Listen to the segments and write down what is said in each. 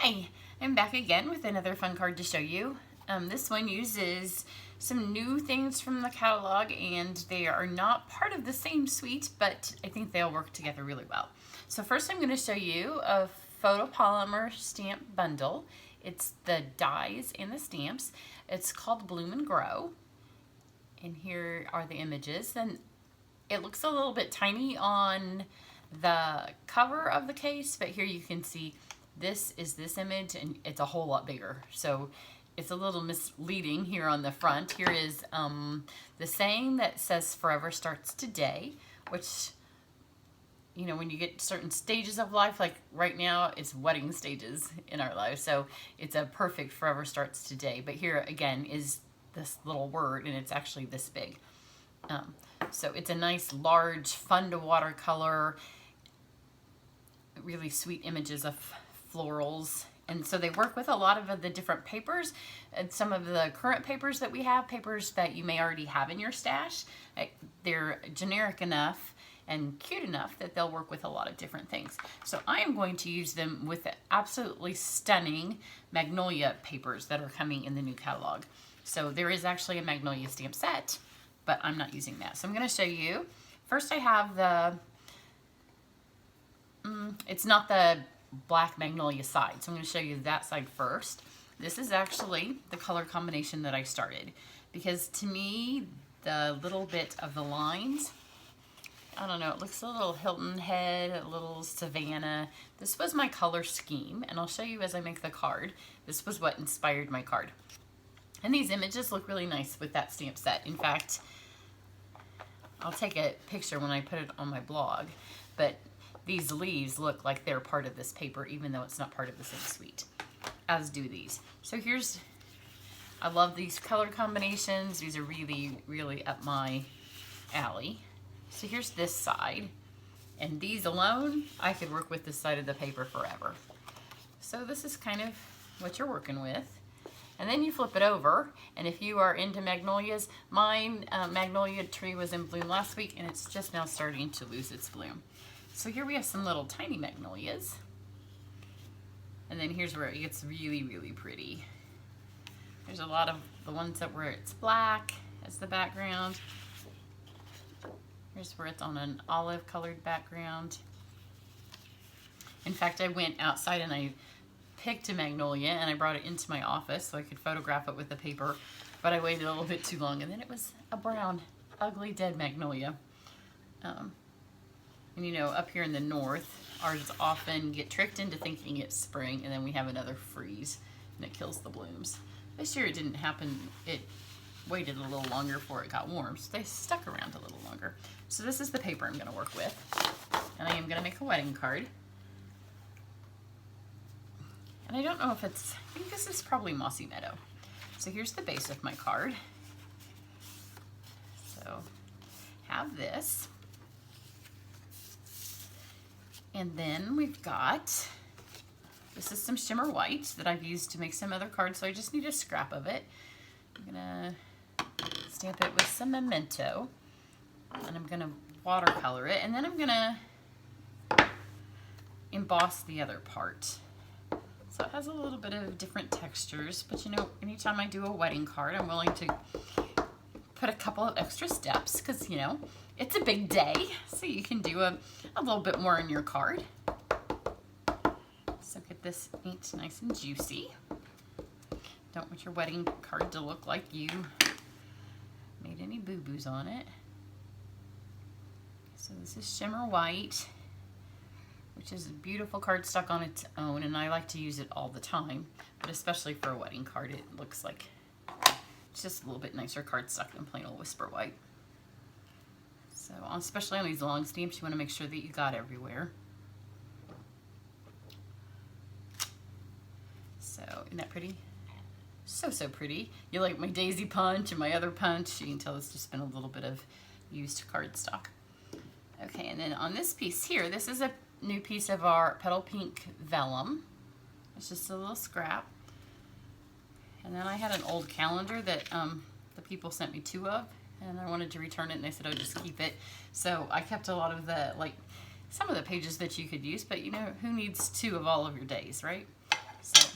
Hi, I'm back again with another fun card to show you. This one uses some new things from the catalog, and they are not part of the same suite, but I think they'll work together really well. So first I'm going to show you a photopolymer stamp bundle. It's the dies and the stamps. It's called Bloom and Grow, and here are the images. And it looks a little bit tiny on the cover of the case, but here you can see this is this image and it's a whole lot bigger. So it's a little misleading here on the front. Here is the saying that says forever starts today, which, you know, when you get certain stages of life, like right now it's wedding stages in our lives, so it's a perfect forever starts today. But here again is this little word, and it's actually this big. So it's a nice, large, fun to watercolor, really sweet images of florals. And so they work with a lot of the different papers, and some of the current papers that we have, papers that you may already have in your stash. They're generic enough and cute enough that they'll work with a lot of different things. So I am going to use them with the absolutely stunning Magnolia papers that are coming in the new catalog. So there is actually a Magnolia stamp set, but I'm not using that. So I'm going to show you. First I have the, it's not the black Magnolia side, so I'm going to show you that side first. This is actually the color combination that I started, because to me the little bit of the lines, I don't know, it looks a little Hilton Head, a little Savannah. This was my color scheme, and I'll show you as I make the card. This was what inspired my card. And these images look really nice with that stamp set. In fact, I'll take a picture when I put it on my blog, but these leaves look like they're part of this paper, even though it's not part of the same suite, as do these. So here's, I love these color combinations. These are really, really up my alley. So here's this side, and these alone, I could work with this side of the paper forever. So this is kind of what you're working with. And then you flip it over, and if you are into magnolias, mine magnolia tree was in bloom last week, and it's just now starting to lose its bloom. So here we have some little tiny magnolias. And then here's where it gets really, really pretty. There's a lot of the ones that where it's black as the background. Here's where it's on an olive colored background. In fact, I went outside and I picked a magnolia and I brought it into my office so I could photograph it with the paper, but I waited a little bit too long, and then it was a brown, ugly, dead magnolia. And you know, up here in the north, ours often get tricked into thinking it's spring, and then we have another freeze and it kills the blooms. This year it didn't happen. It waited a little longer before it got warm, so they stuck around a little longer. So this is the paper I'm going to work with, and I am going to make a wedding card. And I don't know if it's, I think this is probably Mossy Meadow. So here's the base of my card. So have this. And then we've got, this is some Shimmer white that I've used to make some other cards, so I just need a scrap of it. I'm gonna stamp it with some Memento, and I'm gonna watercolor it, and then I'm gonna emboss the other part. So it has a little bit of different textures, but you know, anytime I do a wedding card, I'm willing to put a couple of extra steps, because you know, it's a big day, so you can do a little bit more in your card. So get this ink nice and juicy. Don't want your wedding card to look like you made any boo-boos on it. So this is Shimmer white, which is a beautiful cardstock on its own, and I like to use it all the time, but especially for a wedding card, it looks like it's just a little bit nicer cardstock than plain old Whisper white. So especially on these long stamps, you want to make sure that you got everywhere. So isn't that pretty? So, so pretty. You like my daisy punch and my other punch. You can tell it's just been a little bit of used cardstock. Okay, and then on this piece here, this is a new piece of our Petal Pink Vellum. It's just a little scrap. And then I had an old calendar that the people sent me 2 of, and I wanted to return it, and they said, oh, just keep it. So I kept a lot of the, like, some of the pages that you could use, but you know, who needs 2 of all of your days, right? So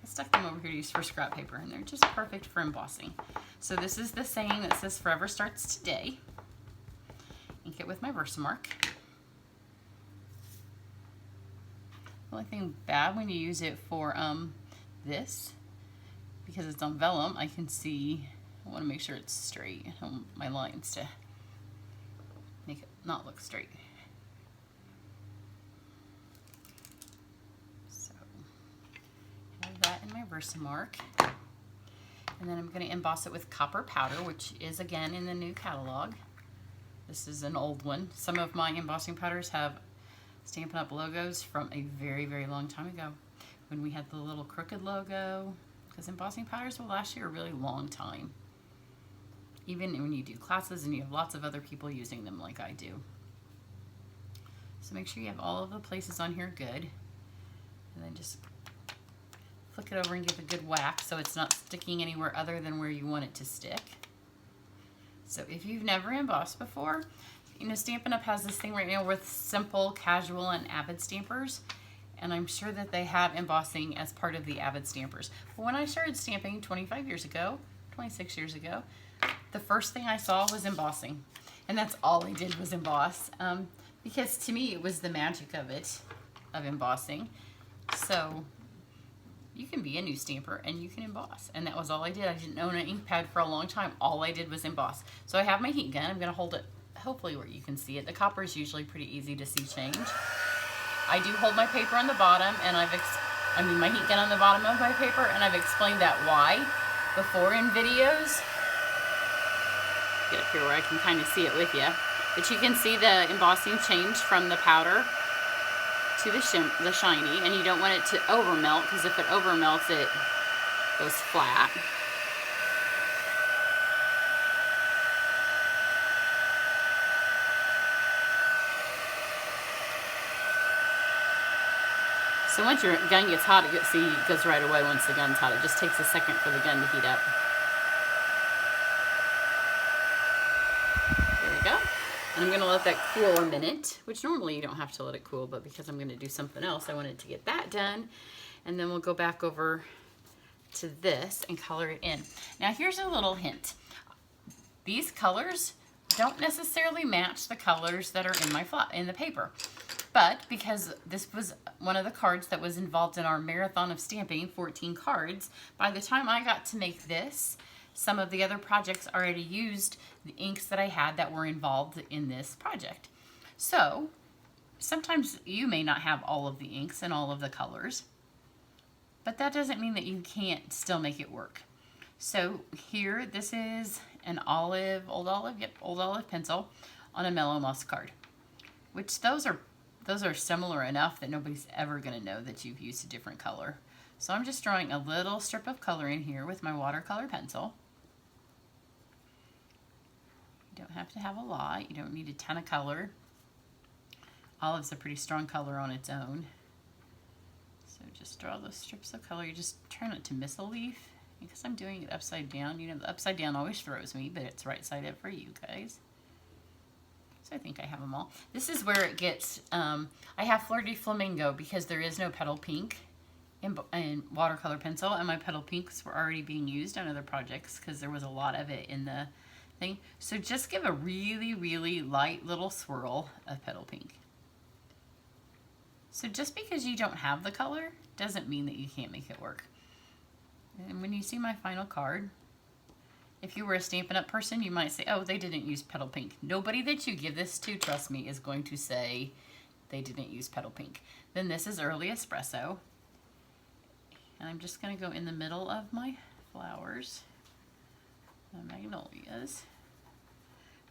I stuck them over here to use for scrap paper, and they're just perfect for embossing. So this is the saying that says forever starts today. Ink it with my Versamark. The only thing bad when you use it for this, because it's on vellum, I can see, I want to make sure it's straight. I want my lines to make it not look straight. So I have that in my Versamark. And then I'm going to emboss it with copper powder, which is again in the new catalog. This is an old one. Some of my embossing powders have Stampin' Up! Logos from a very, very long time ago when we had the little crooked logo, because embossing powders will last you a really long time, even when you do classes and you have lots of other people using them like I do. So make sure you have all of the places on here good, and then just flick it over and give a good whack so it's not sticking anywhere other than where you want it to stick. So if you've never embossed before, you know, Stampin' Up! Has this thing right now with simple, casual, and avid stampers. And I'm sure that they have embossing as part of the avid stampers. But when I started stamping 25 years ago, 26 years ago, the first thing I saw was embossing. And that's all I did was emboss. Because to me, it was the magic of it, of embossing. So you can be a new stamper and you can emboss. And that was all I did. I didn't own an ink pad for a long time. All I did was emboss. So I have my heat gun. I'm going to hold it hopefully where you can see it. The copper is usually pretty easy to see change. I do hold my paper on the bottom, and my heat gun on the bottom of my paper, and I've explained that why before in videos. Get up here where I can kind of see it with you. But you can see the embossing change from the powder to the shiny, and you don't want it to over melt, because if it over melts, it goes flat. So once your gun gets hot, it goes right away once the gun's hot. It just takes a second for the gun to heat up. There we go. And I'm going to let that cool a minute, which normally you don't have to let it cool, but because I'm going to do something else, I wanted to get that done. And then we'll go back over to this and color it in. Now here's a little hint. These colors don't necessarily match the colors that are in the paper. But because this was one of the cards that was involved in our marathon of stamping, 14 cards, by the time I got to make this, some of the other projects already used the inks that I had that were involved in this project. So sometimes you may not have all of the inks and all of the colors, but that doesn't mean that you can't still make it work. So here, this is an old olive pencil on a mellow moss card, which those are similar enough that nobody's ever going to know that you've used a different color. So I'm just drawing a little strip of color in here with my watercolor pencil. You don't have to have a lot. You don't need a ton of color. Olive's a pretty strong color on its own. So just draw those strips of color. You just try not to miss a leaf. Because I'm doing it upside down. You know, the upside down always throws me, but it's right side up for you guys. I think I have them all. This is where it gets, I have Flirty Flamingo because there is no petal pink in watercolor pencil, and my petal pinks were already being used on other projects because there was a lot of it in the thing. So just give a really, really light little swirl of petal pink. So just because you don't have the color doesn't mean that you can't make it work. And when you see my final card, if you were a Stampin' Up! Person, you might say, oh, they didn't use petal pink. Nobody that you give this to, trust me, is going to say they didn't use petal pink. Then this is Early Espresso. And I'm just going to go in the middle of my flowers, the magnolias.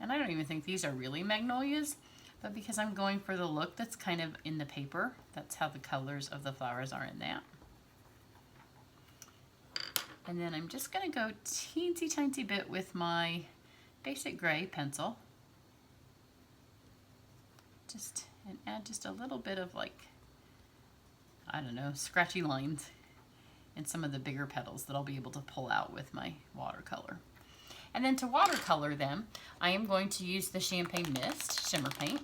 And I don't even think these are really magnolias, but because I'm going for the look that's kind of in the paper, that's how the colors of the flowers are in that. And then I'm just going to go teensy tiny bit with my basic gray pencil. And add just a little bit of, like, I don't know, scratchy lines in some of the bigger petals that I'll be able to pull out with my watercolor. And then to watercolor them, I am going to use the Champagne Mist Shimmer Paint.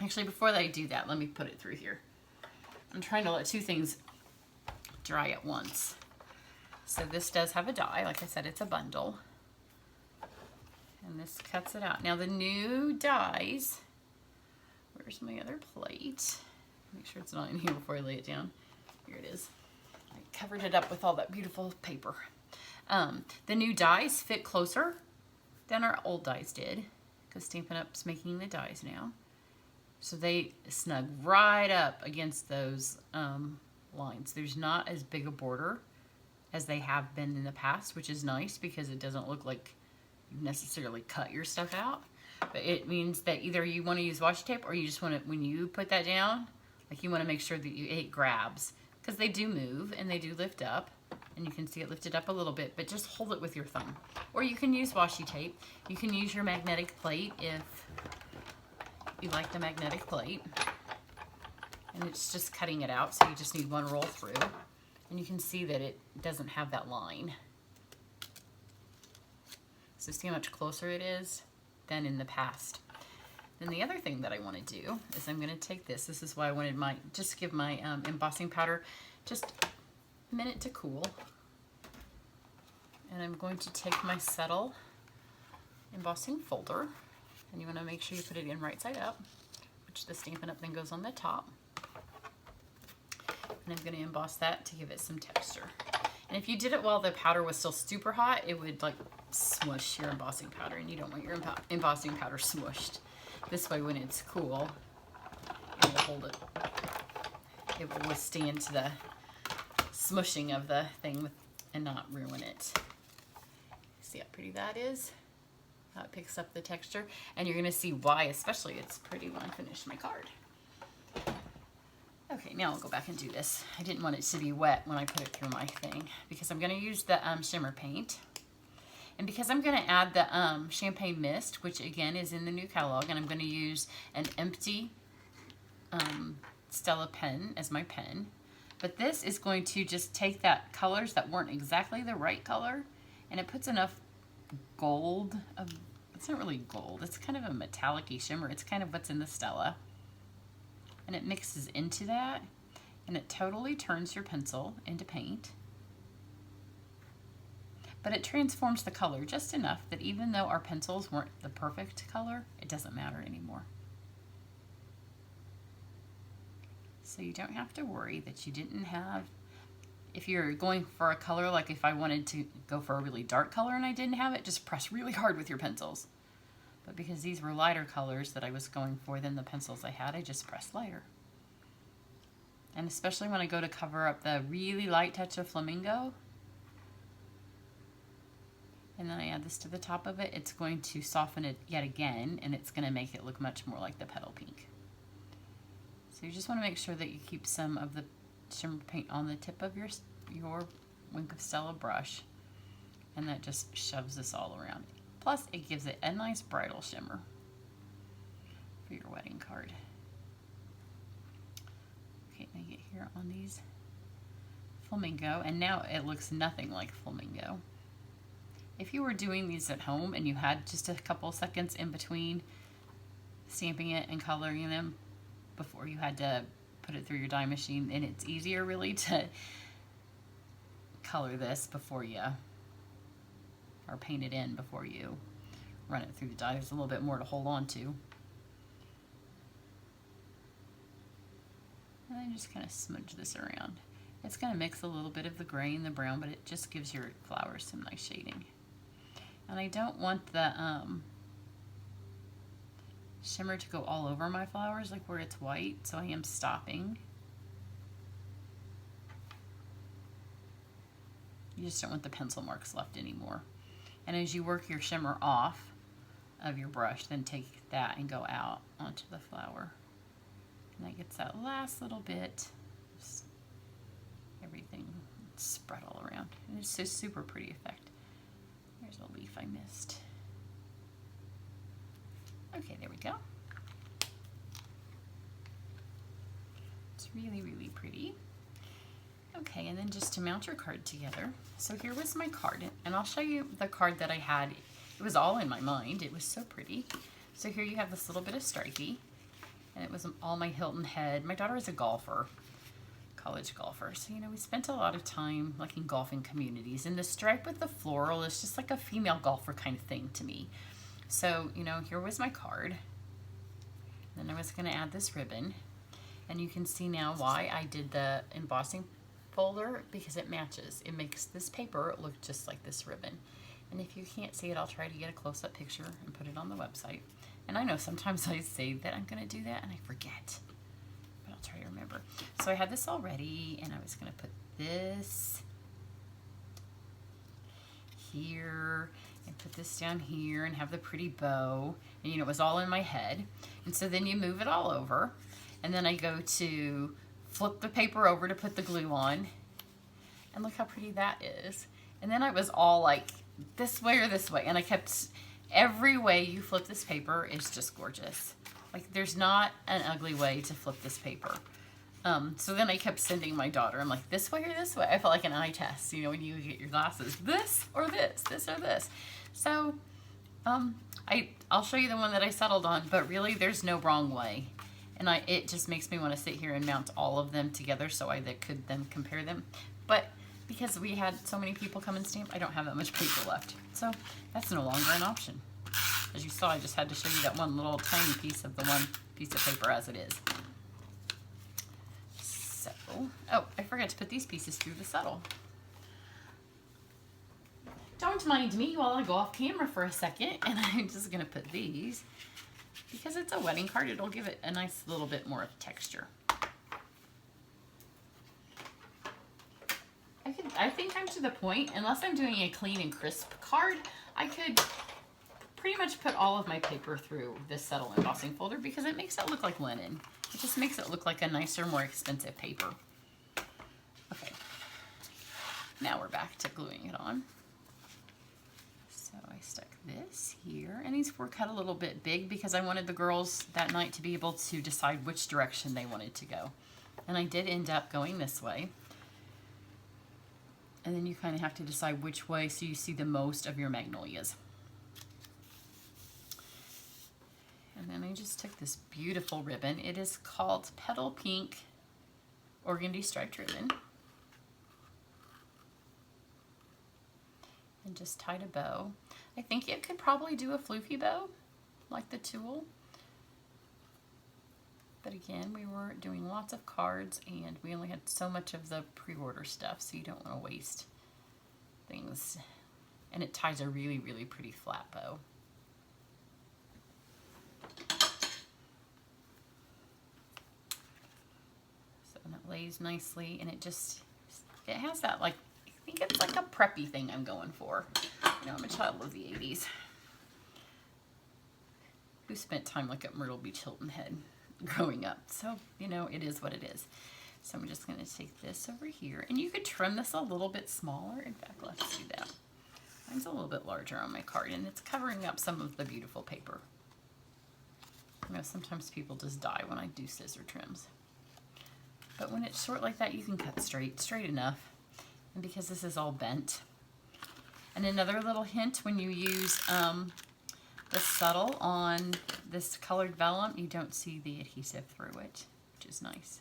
Actually, before I do that, let me put it through here. I'm trying to let two things dry at once. So this does have a die. Like I said, it's a bundle. And this cuts it out. Now the new dies, where's my other plate? Make sure it's not in here before I lay it down. Here it is. I covered it up with all that beautiful paper. The new dies fit closer than our old dies did, because Stampin' Up's making the dies now. So they snug right up against those lines. There's not as big a border as they have been in the past, which is nice because it doesn't look like you necessarily cut your stuff out. But it means that either you want to use washi tape, or you just want to, when you put that down, like you want to make sure that it grabs, because they do move and they do lift up, and you can see it lifted up a little bit, but just hold it with your thumb. Or you can use washi tape. You can use your magnetic plate if you like the magnetic plate. And it's just cutting it out, so you just need one roll through. And you can see that it doesn't have that line. So see how much closer it is than in the past. Then the other thing that I want to do is I'm going to take this. This is why I wanted just give my embossing powder just a minute to cool. And I'm going to take my Settle embossing folder, and you want to make sure you put it in right side up, which the Stampin' Up then goes on the top. And I'm going to emboss that to give it some texture. And if you did it while the powder was still super hot, it would like smush your embossing powder, and you don't want your embossing powder smushed. This way, when it's cool, it will hold it. It will withstand the smushing of the thing and not ruin it. See how pretty that is? How it picks up the texture. And you're going to see why especially it's pretty when I finish my card. Okay, now I'll go back and do this. I didn't want it to be wet when I put it through my thing, because I'm going to use the shimmer paint. And because I'm going to add the Champagne Mist, which again is in the new catalog, and I'm going to use an empty Stella pen as my pen. But this is going to just take that colors that weren't exactly the right color, and it puts enough gold. It's not really gold. It's kind of a metallic-y shimmer. It's kind of what's in the Stella. And it mixes into that, and it totally turns your pencil into paint. But it transforms the color just enough that even though our pencils weren't the perfect color, it doesn't matter anymore. So you don't have to worry that you didn't have, if you're going for a color, like if I wanted to go for a really dark color and I didn't have it, just press really hard with your pencils. But because these were lighter colors that I was going for than the pencils I had, I just pressed lighter. And especially when I go to cover up the really light touch of Flamingo, and then I add this to the top of it, it's going to soften it yet again, and it's going to make it look much more like the Petal Pink. So you just want to make sure that you keep some of the shimmer paint on the tip of your Wink of Stella brush, and that just shoves this all around. Plus, it gives it a nice bridal shimmer for your wedding card. Okay, now get here on these Flamingo, and now it looks nothing like Flamingo. If you were doing these at home and you had just a couple seconds in between stamping it and coloring them before you had to put it through your die machine, and it's easier really to color this before you, or paint it in before you run it through the die. There's a little bit more to hold on to. And then just kind of smudge this around. It's going to mix a little bit of the gray and the brown, but it just gives your flowers some nice shading. And I don't want the shimmer to go all over my flowers, like where it's white, so I am stopping. You just don't want the pencil marks left anymore. And as you work your shimmer off of your brush, then take that and go out onto the flower. And that gets that last little bit, just everything spread all around. And it's just super pretty effect. There's a leaf I missed. Okay, there we go. It's really, really pretty. Okay, and then just to mount your card together. So here was my card, and I'll show you the card that I had. It was all in my mind. It was so pretty. So here you have this little bit of stripey, and it was all my Hilton head. My daughter is a golfer, college golfer. So, you know, we spent a lot of time like in golfing communities, and the stripe with the floral is just like a female golfer kind of thing to me. So, you know, here was my card. Then I was going to add this ribbon, and you can see now why I did the embossing folder, because it matches. It makes this paper look just like this ribbon. And if you can't see it, I'll try to get a close-up picture and put it on the website. And I know sometimes I say that I'm going to do that and I forget, but I'll try to remember. So I had this all ready, and I was going to put this here and put this down here and have the pretty bow. And you know, it was all in my head. And so then you move it all over, and then I go to flip the paper over to put the glue on, and look how pretty that is. And then I was all like this way or this way, and I kept, every way you flip this paper is just gorgeous. Like, there's not an ugly way to flip this paper. So then I kept sending my daughter, I'm like, this way or this way. I felt like an eye test, you know, when you get your glasses, this or this, this or this. So I'll show you the one that I settled on, but really there's no wrong way. And it just makes me want to sit here and mount all of them together so I could then compare them. But because we had so many people come and stamp, I don't have that much paper left. So that's no longer an option. As you saw, I just had to show you that one little tiny piece of the one piece of paper as it is. So, oh, I forgot to put these pieces through the settle. Don't mind me while I go off camera for a second, and I'm just gonna put these, because it's a wedding card, it'll give it a nice little bit more of texture. I think I'm to the point, unless I'm doing a clean and crisp card, I could pretty much put all of my paper through this settle embossing folder, because it makes it look like linen. It just makes it look like a nicer, more expensive paper. Okay, now we're back to gluing it on. So I stuck this here, and these were cut a little bit big because I wanted the girls that night to be able to decide which direction they wanted to go. And I did end up going this way. And then you kind of have to decide which way so you see the most of your magnolias. And then I just took this beautiful ribbon. It is called Petal Pink Organdy Striped Ribbon. And just tied a bow. I think it could probably do a floofy bow, like the tulle. But again, we were doing lots of cards, and we only had so much of the pre-order stuff, so you don't want to waste things. And it ties a really, really pretty flat bow. So and it lays nicely, and it has that, like, I think it's like a preppy thing I'm going for. You know, I'm a child of the 80s who spent time like at Myrtle Beach Hilton Head growing up. So, you know, it is what it is. So I'm just going to take this over here, and you could trim this a little bit smaller. In fact, let's do that. Mine's a little bit larger on my card, and it's covering up some of the beautiful paper. You know, sometimes people just die when I do scissor trims. But when it's short like that, you can cut straight enough. And because this is all bent. And another little hint, when you use the subtle on this colored vellum, you don't see the adhesive through it, which is nice.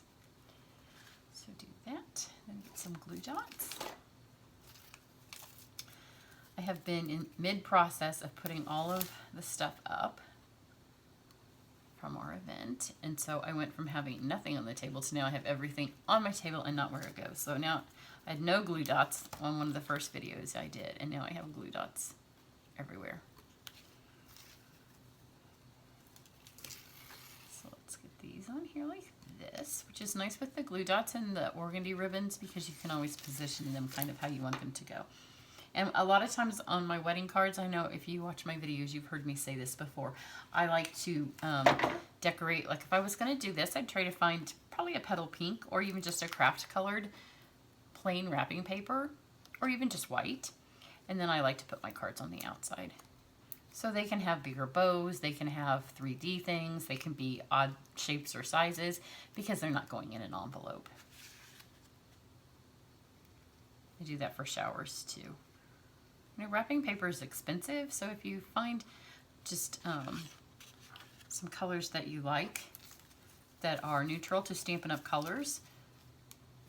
So do that, then get some glue dots. I have been in mid-process of putting all of the stuff up from our event, and so I went from having nothing on the table to now I have everything on my table and not where it goes. So now I had no glue dots on one of the first videos I did, and now I have glue dots everywhere. So let's get these on here like this, which is nice with the glue dots and the organdy ribbons, because you can always position them kind of how you want them to go. And a lot of times on my wedding cards, I know if you watch my videos, you've heard me say this before, I like to decorate, like if I was going to do this, I'd try to find probably a petal pink or even just a craft colored plain wrapping paper, or even just white. And then I like to put my cards on the outside. So they can have bigger bows, they can have 3D things, they can be odd shapes or sizes, because they're not going in an envelope. I do that for showers too. You know, wrapping paper is expensive, so if you find just some colors that you like that are neutral to Stampin' Up! Colors,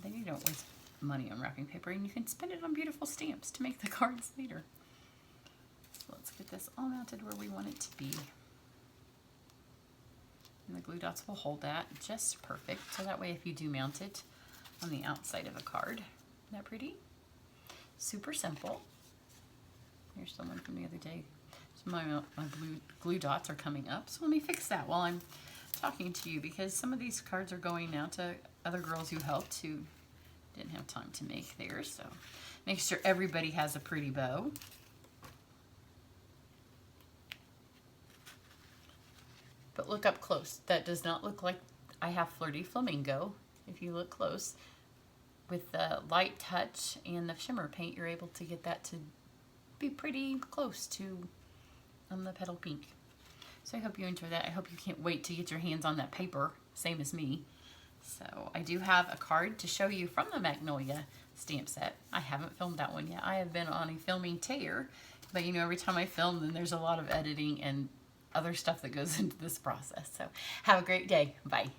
Then you don't waste money on wrapping paper, and you can spend it on beautiful stamps to make the cards later. So let's get this all mounted where we want it to be. And the glue dots will hold that just perfect. So that way if you do mount it on the outside of a card. Isn't that pretty? Super simple. Here's the one from the other day. So my glue dots are coming up. So let me fix that while I'm talking to you, because some of these cards are going now to other girls who helped who didn't have time to make theirs. So make sure everybody has a pretty bow. But look up close. That does not look like I have Flirty Flamingo. If you look close, with the light touch and the shimmer paint, you're able to get that to be pretty close to the petal pink. So I hope you enjoy that. I hope you can't wait to get your hands on that paper, same as me. So I do have a card to show you from the Magnolia stamp set. I haven't filmed that one yet. I have been on a filming tear, but you know, every time I film, then there's a lot of editing and other stuff that goes into this process. So have a great day. Bye.